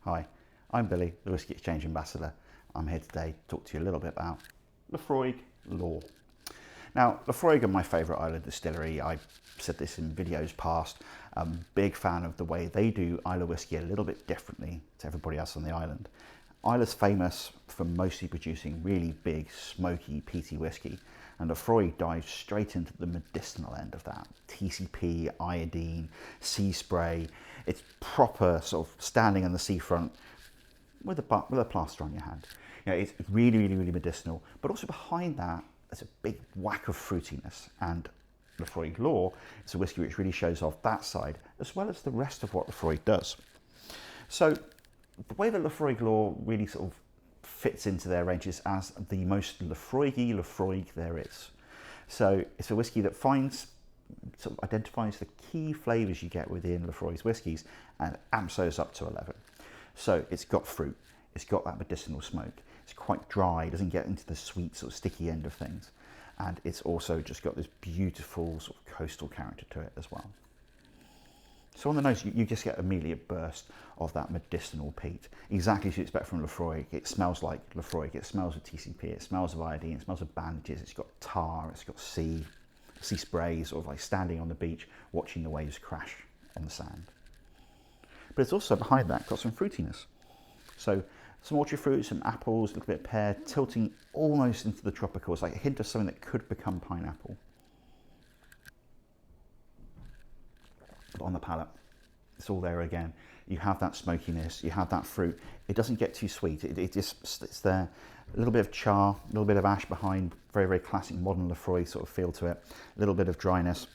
Hi, I'm Billy, the Whiskey Exchange Ambassador. I'm here today to talk to you a little bit about Laphroaig Law. Now, Laphroaig are my favourite island distillery. I've said this in videos past. I'm a big fan of the way they do Islay whiskey a little bit differently to everybody else on the island. Islay's famous for mostly producing really big, smoky, peaty whiskey, and Laphroaig dives straight into the medicinal end of that. TCP, iodine, sea spray. It's proper sort of standing on the seafront with a plaster on your hand. You know, it's really medicinal, but also behind that, there's a big whack of fruitiness. And Laphroaig Law is a whiskey which really shows off that side, as well as the rest of what Laphroaig does. So the way that Laphroaig Law really sort of fits into their ranges as the most Laphroaig-y Laphroaig there is. So it's a whiskey that sort of identifies the key flavours you get within Laphroaig's whiskies and amps those up to 11. So it's got fruit, it's got that medicinal smoke, it's quite dry, doesn't get into the sweet sort of sticky end of things, and it's also just got this beautiful sort of coastal character to it as well. So on the nose, you just get immediately a burst of that medicinal peat, exactly as you expect from Laphroaig. It smells like Laphroaig, it smells of TCP, it smells of iodine, it smells of bandages, it's got tar, it's got sea spray, sort of like standing on the beach, watching the waves crash on the sand. But it's also behind that got some fruitiness. So some orchard fruit, some apples, a little bit of pear, tilting almost into the tropical. It's like a hint of something that could become pineapple. But on the palate, it's all there again. You have that smokiness, you have that fruit. It doesn't get too sweet. It just sits there. A little bit of char, a little bit of ash behind, very classic modern Laphroaig sort of feel to it. A little bit of dryness,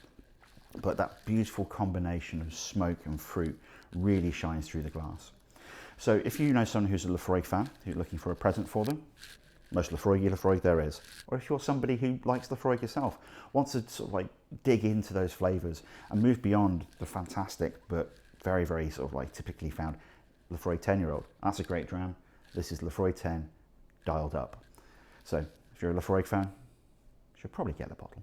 but that beautiful combination of smoke and fruit really shines through the glass. So if you know someone who's a Laphroaig fan, who's looking for a present for them, most Laphroaig there is. Or if you're somebody who likes Laphroaig yourself, wants to sort of like dig into those flavours and move beyond the fantastic but very sort of like typically found Laphroaig 10-year-old. That's a great dram. This is Laphroaig 10 dialed up. So if you're a Laphroaig fan, you should probably get the bottle.